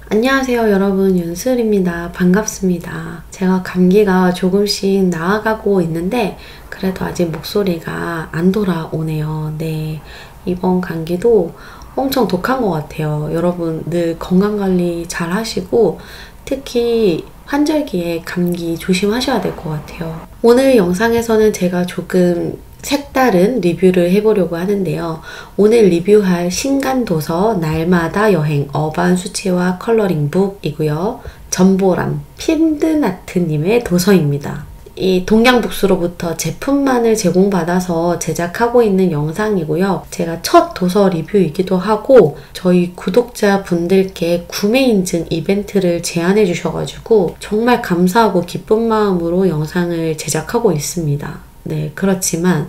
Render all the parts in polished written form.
안녕하세요 여러분, 윤슬입니다. 반갑습니다. 제가 감기가 조금씩 나아가고 있는데 그래도 아직 목소리가 안 돌아오네요. 네, 이번 감기도 엄청 독한 것 같아요. 여러분 늘 건강관리 잘 하시고 특히 환절기에 감기 조심하셔야 될 것 같아요. 오늘 영상에서는 제가 조금 색다른 리뷰를 해보려고 하는데요. 오늘 리뷰할 신간도서 날마다 여행 어반 수채화 컬러링북이고요. 전보람 핀드나트님의 도서입니다. 이 동양북스로부터 제품만을 제공받아서 제작하고 있는 영상이고요. 제가 첫 도서 리뷰이기도 하고 저희 구독자분들께 구매 인증 이벤트를 제안해 주셔가지고 정말 감사하고 기쁜 마음으로 영상을 제작하고 있습니다. 네, 그렇지만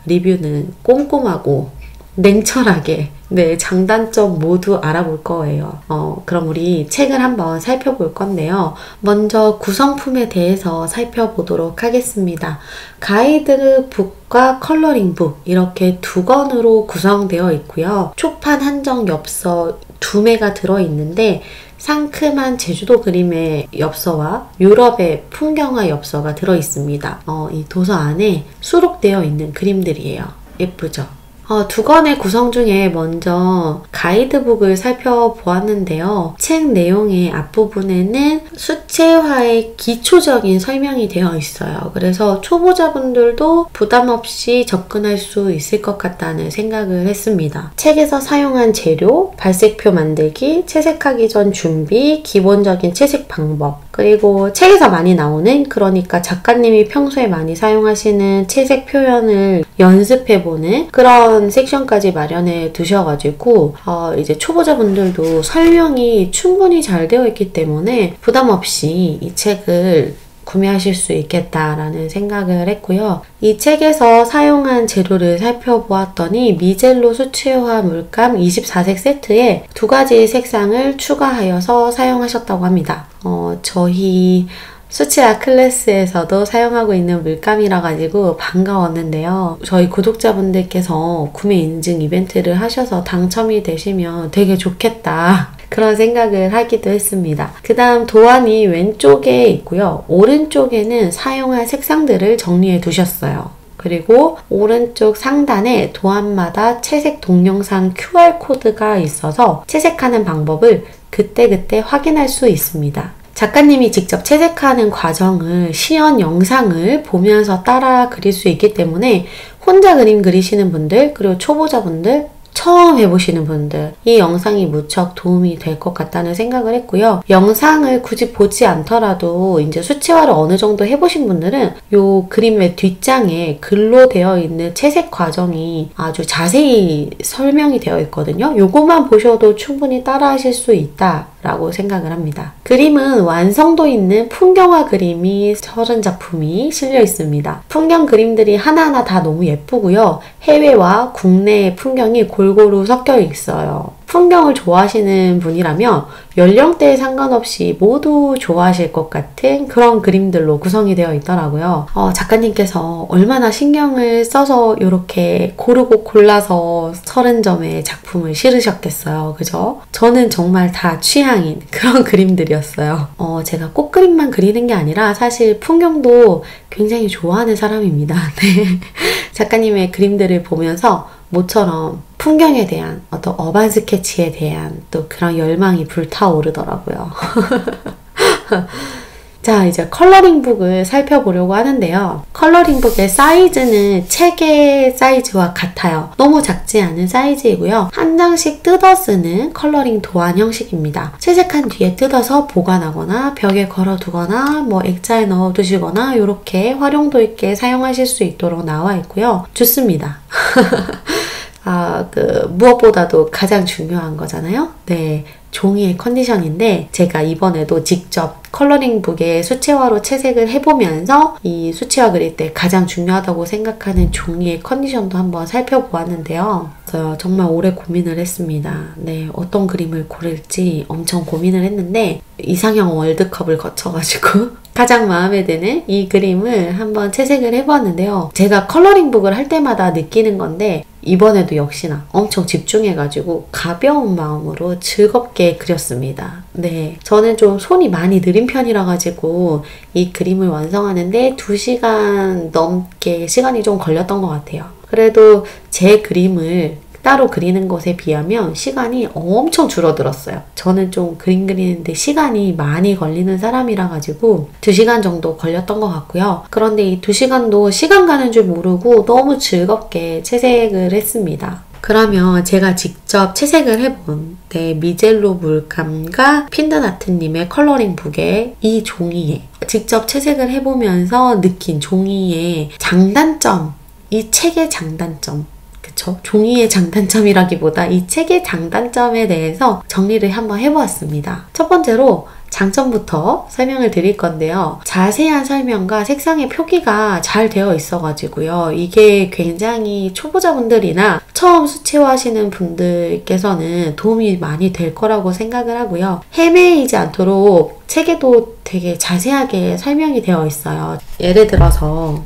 리뷰는 꼼꼼하고 냉철하게 장단점 모두 알아볼 거예요. 그럼 우리 책을 한번 살펴볼 건데요. 먼저 구성품에 대해서 살펴보도록 하겠습니다. 가이드북과 컬러링북 이렇게 두 권으로 구성되어 있고요. 초판 한정 엽서 2매가 들어있는데 상큼한 제주도 그림의 엽서와 유럽의 풍경화 엽서가 들어있습니다. 이 도서 안에 수록되어 있는 그림들이에요. 예쁘죠? 두 권의 구성 중에 먼저 가이드북을 살펴보았는데요. 책 내용의 앞부분에는 수채화의 기초적인 설명이 되어 있어요. 그래서 초보자분들도 부담 없이 접근할 수 있을 것 같다는 생각을 했습니다. 책에서 사용한 재료, 발색표 만들기, 채색하기 전 준비, 기본적인 채색 방법, 그리고 책에서 많이 나오는, 그러니까 작가님이 평소에 많이 사용하시는 채색 표현을 연습해보는 그런 섹션까지 마련해 두셔가지고 이제 초보자분들도 설명이 충분히 잘 되어 있기 때문에 부담 없이 이 책을 구매하실 수 있겠다라는 생각을 했고요. 이 책에서 사용한 재료를 살펴보았더니 미젤로 수채화 물감 24색 세트에 2가지 색상을 추가하여서 사용하셨다고 합니다. 저희 수채화 클래스에서도 사용하고 있는 물감이라 가지고 반가웠는데요. 저희 구독자분들께서 구매 인증 이벤트를 하셔서 당첨이 되시면 되게 좋겠다, 그런 생각을 하기도 했습니다. 그 다음 도안이 왼쪽에 있고요. 오른쪽에는 사용할 색상들을 정리해 두셨어요. 그리고 오른쪽 상단에 도안마다 채색 동영상 QR코드가 있어서 채색하는 방법을 그때그때 확인할 수 있습니다. 작가님이 직접 채색하는 과정을 시연 영상을 보면서 따라 그릴 수 있기 때문에 혼자 그림 그리시는 분들, 그리고 초보자분들, 처음 해보시는 분들, 이 영상이 무척 도움이 될 것 같다는 생각을 했고요. 영상을 굳이 보지 않더라도 이제 수채화를 어느 정도 해보신 분들은 이 그림의 뒷장에 글로 되어 있는 채색 과정이 아주 자세히 설명이 되어 있거든요. 요거만 보셔도 충분히 따라 하실 수 있다 라고 생각을 합니다. 그림은 완성도 있는 풍경화 그림이 30작품이 실려 있습니다. 풍경 그림들이 하나하나 다 너무 예쁘고요. 해외와 국내의 풍경이 골고루 섞여 있어요. 풍경을 좋아하시는 분이라면 연령대에 상관없이 모두 좋아하실 것 같은 그런 그림들로 구성이 되어 있더라고요. 작가님께서 얼마나 신경을 써서 이렇게 고르고 골라서 30점의 작품을 실으셨겠어요. 그죠? 저는 정말 다 취향인 그런 그림들이었어요. 제가 꽃그림만 그리는 게 아니라 사실 풍경도 굉장히 좋아하는 사람입니다. 네. 작가님의 그림들을 보면서 모처럼 풍경에 대한 어떤 어반 스케치에 대한 또 그런 열망이 불타오르더라고요. 자, 이제 컬러링북을 살펴보려고 하는데요. 컬러링북의 사이즈는 책의 사이즈와 같아요. 너무 작지 않은 사이즈이고요. 한 장씩 뜯어 쓰는 컬러링 도안 형식입니다. 채색한 뒤에 뜯어서 보관하거나 벽에 걸어두거나 뭐 액자에 넣어두시거나 이렇게 활용도 있게 사용하실 수 있도록 나와 있고요. 좋습니다. 무엇보다도 가장 중요한 거잖아요. 네, 종이의 컨디션인데 제가 이번에도 직접 컬러링북에 수채화로 채색을 해보면서 이 수채화 그릴 때 가장 중요하다고 생각하는 종이의 컨디션도 한번 살펴보았는데요. 정말 오래 고민을 했습니다. 네, 어떤 그림을 고를지 엄청 고민을 했는데 이상형 월드컵을 거쳐가지고 가장 마음에 드는 이 그림을 한번 채색을 해보았는데요. 제가 컬러링북을 할 때마다 느끼는 건데 이번에도 역시나 엄청 집중해가지고 가벼운 마음으로 즐겁게 그렸습니다. 네, 저는 좀 손이 많이 느린 편이라 가지고 이 그림을 완성하는데 2시간 넘게 시간이 좀 걸렸던 것 같아요. 그래도 제 그림을 따로 그리는 것에 비하면 시간이 엄청 줄어들었어요. 저는 좀 그림 그리는데 시간이 많이 걸리는 사람이라 가지고 2시간 정도 걸렸던 것 같고요. 그런데 이 2시간도 시간 가는 줄 모르고 너무 즐겁게 채색을 했습니다. 그러면 제가 직접 채색을 해본 미젤로 물감과 핀드나트님의 컬러링북의 이 종이에 직접 채색을 해보면서 느낀 종이의 장단점, 이 책의 장단점, 그쵸? 종이의 장단점이라기보다 이 책의 장단점에 대해서 정리를 한번 해보았습니다. 첫 번째로 장점부터 설명을 드릴 건데요. 자세한 설명과 색상의 표기가 잘 되어 있어가지고요. 이게 굉장히 초보자분들이나 처음 수채화하시는 분들께서는 도움이 많이 될 거라고 생각을 하고요. 헤매이지 않도록 책에도 되게 자세하게 설명이 되어 있어요. 예를 들어서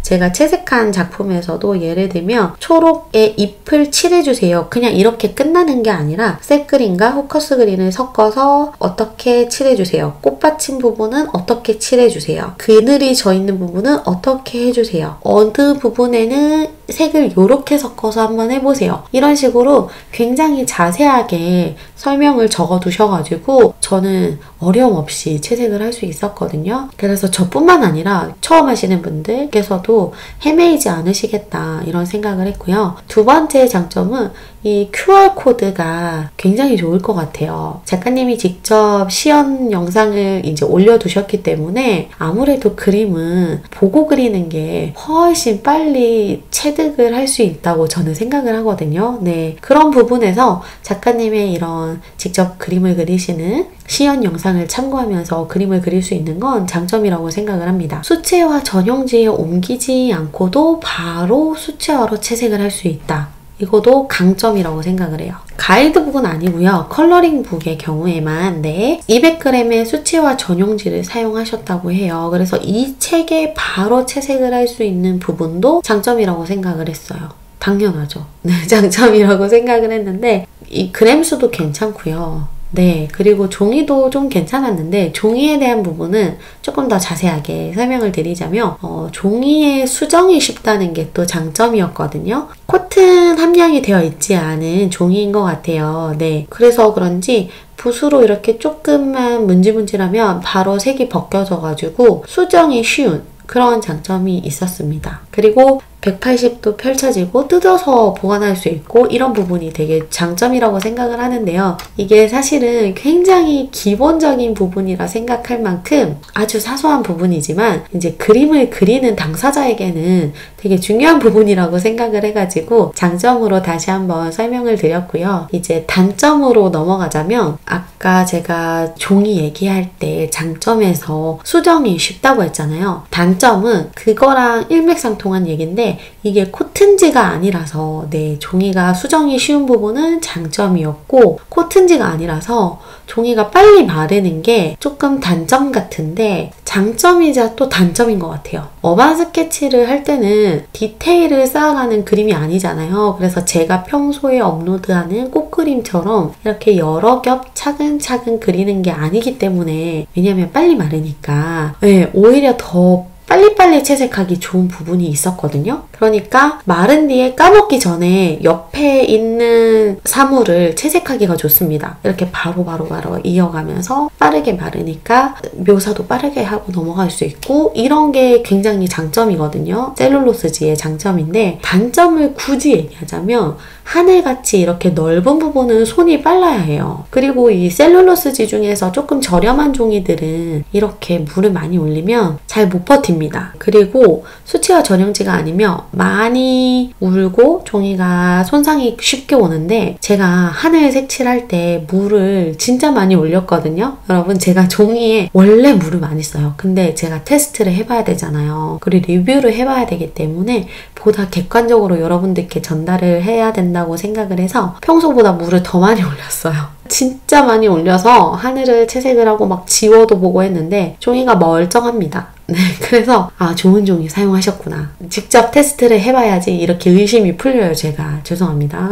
제가 채색한 작품에서도 예를 들면 초록의 잎을 칠해주세요. 그냥 이렇게 끝나는 게 아니라 색 그린과 포커스 그린을 섞어서 어떻게 칠해주세요. 꽃받침 부분은 어떻게 칠해주세요. 그늘이 져 있는 부분은 어떻게 해주세요. 어느 부분에는 색을 이렇게 섞어서 한번 해보세요. 이런 식으로 굉장히 자세하게 설명을 적어 두셔가지고 저는 어려움 없이 채색을 할 수 있었거든요. 그래서 저뿐만 아니라 처음 하시는 분들께서도 헤매이지 않으시겠다 이런 생각을 했고요. 두 번째 장점은 이 QR코드가 굉장히 좋을 것 같아요. 작가님이 직접 시연 영상을 이제 올려두셨기 때문에 아무래도 그림은 보고 그리는 게 훨씬 빨리 체득을 할 수 있다고 저는 생각을 하거든요. 네, 그런 부분에서 작가님의 이런 직접 그림을 그리시는 시연 영상을 참고하면서 그림을 그릴 수 있는 건 장점이라고 생각을 합니다. 수채화 전용지에 옮기지 않고도 바로 수채화로 채색을 할 수 있다. 이것도 강점이라고 생각을 해요. 가이드북은 아니고요. 컬러링북의 경우에만 200g의 수채화 전용지를 사용하셨다고 해요. 그래서 이 책에 바로 채색을 할 수 있는 부분도 장점이라고 생각을 했어요. 당연하죠. 네, 장점이라고 생각을 했는데 이 그램수도 괜찮고요. 네, 그리고 종이도 좀 괜찮았는데 종이에 대한 부분은 조금 더 자세하게 설명을 드리자면 종이에 수정이 쉽다는 게 또 장점이었거든요. 코튼 함량이 되어 있지 않은 종이인 것 같아요. 네, 그래서 그런지 붓으로 이렇게 조금만 문질문질하면 바로 색이 벗겨져가지고 수정이 쉬운 그런 장점이 있었습니다. 그리고 180도 펼쳐지고 뜯어서 보관할 수 있고 이런 부분이 되게 장점이라고 생각을 하는데요. 이게 사실은 굉장히 기본적인 부분이라 생각할 만큼 아주 사소한 부분이지만 이제 그림을 그리는 당사자에게는 되게 중요한 부분이라고 생각을 해가지고 장점으로 다시 한번 설명을 드렸고요. 이제 단점으로 넘어가자면 아까 제가 종이 얘기할 때 장점에서 수정이 쉽다고 했잖아요. 단점은 그거랑 일맥상통한 얘기인데 이게 코튼지가 아니라서 종이가 수정이 쉬운 부분은 장점이었고 코튼지가 아니라서 종이가 빨리 마르는 게 조금 단점 같은데 장점이자 또 단점인 것 같아요. 어반 스케치를 할 때는 디테일을 쌓아가는 그림이 아니잖아요. 그래서 제가 평소에 업로드하는 꽃그림처럼 이렇게 여러 겹 차근차근 그리는 게 아니기 때문에 왜냐면 빨리 마르니까 오히려 더 빨리빨리 채색하기 좋은 부분이 있었거든요. 그러니까 마른 뒤에 까먹기 전에 옆에 있는 사물을 채색하기가 좋습니다. 이렇게 바로바로 이어가면서 빠르게 마르니까 묘사도 빠르게 하고 넘어갈 수 있고 이런 게 굉장히 장점이거든요. 셀룰로스지의 장점인데 단점을 굳이 얘기하자면 하늘같이 이렇게 넓은 부분은 손이 빨라야 해요. 그리고 이 셀룰로스지 중에서 조금 저렴한 종이들은 이렇게 물을 많이 올리면 잘 못 버팁니다. 됩니다. 그리고 수채화 전용지가 아니면 많이 울고 종이가 손상이 쉽게 오는데 제가 하늘 색칠할 때 물을 진짜 많이 올렸거든요. 여러분 제가 종이에 원래 물을 많이 써요. 근데 제가 테스트를 해봐야 되잖아요. 그리고 리뷰를 해봐야 되기 때문에 보다 객관적으로 여러분들께 전달을 해야 된다고 생각을 해서 평소보다 물을 더 많이 올렸어요. 진짜 많이 올려서 하늘을 채색을 하고 막 지워도 보고 했는데 종이가 멀쩡합니다. 네, 그래서 좋은 종이 사용하셨구나. 직접 테스트를 해봐야지 이렇게 의심이 풀려요, 제가. 죄송합니다.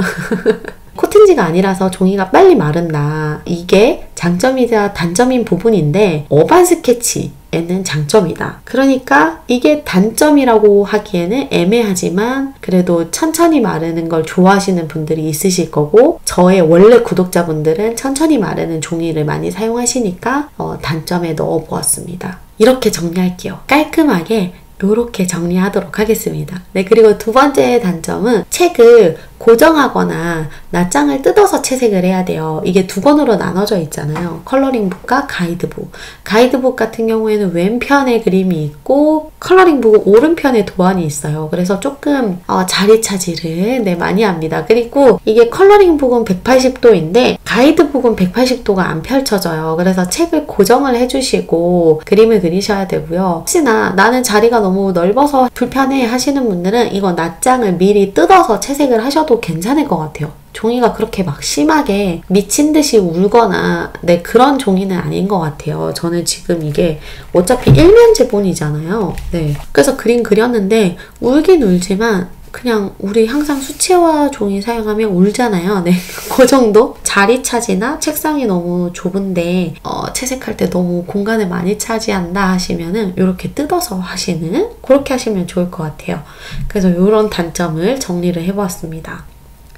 코팅지가 아니라서 종이가 빨리 마른다. 이게 장점이자 단점인 부분인데 어반 스케치에는 장점이다. 그러니까 이게 단점이라고 하기에는 애매하지만 그래도 천천히 마르는 걸 좋아하시는 분들이 있으실 거고 저의 원래 구독자분들은 천천히 마르는 종이를 많이 사용하시니까 단점에 넣어보았습니다. 이렇게 정리할게요. 깔끔하게 이렇게 정리하도록 하겠습니다. 네, 그리고 두 번째 단점은 책을 고정하거나 낱장을 뜯어서 채색을 해야 돼요. 이게 두 권으로 나눠져 있잖아요. 컬러링북과 가이드북. 가이드북 같은 경우에는 왼편에 그림이 있고 컬러링북은 오른편에 도안이 있어요. 그래서 조금 자리 차지를 많이 합니다. 그리고 이게 컬러링북은 180도인데 가이드북은 180도가 안 펼쳐져요. 그래서 책을 고정을 해주시고 그림을 그리셔야 되고요. 혹시나 나는 자리가 너무 넓어서 불편해 하시는 분들은 이거 낱장을 미리 뜯어서 채색을 하셔도 괜찮을 것 같아요. 종이가 그렇게 막 심하게 미친 듯이 울거나 그런 종이는 아닌 것 같아요. 저는 지금 이게 어차피 일면제본이잖아요. 네. 그래서 그림 그렸는데 울긴 울지만 그냥 우리 항상 수채화 종이 사용하면 울잖아요. 네, 그 정도? 자리 차지나 책상이 너무 좁은데 채색할 때 너무 공간을 많이 차지한다 하시면은 이렇게 뜯어서 하시는 그렇게 하시면 좋을 것 같아요. 그래서 이런 단점을 정리를 해보았습니다.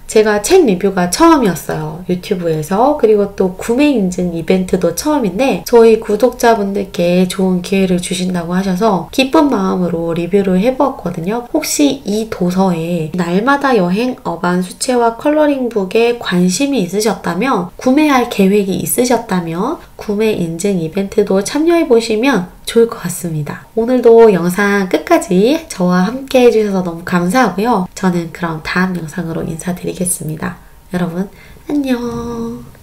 제가 책 리뷰가 처음이었어요. 유튜브에서. 그리고 또 구매 인증 이벤트도 처음인데 저희 구독자분들께 좋은 기회를 주신다고 하셔서 기쁜 마음으로 리뷰를 해보았거든요. 혹시 이 도서에 날마다 여행 어반 수채화 컬러링북에 관심이 있으셨다면 구매할 계획이 있으셨다면 구매 인증 이벤트도 참여해보시면 좋을 것 같습니다. 오늘도 영상 끝까지 저와 함께 해주셔서 너무 감사하고요. 저는 그럼 다음 영상으로 인사드리겠습니다. 여러분 안녕.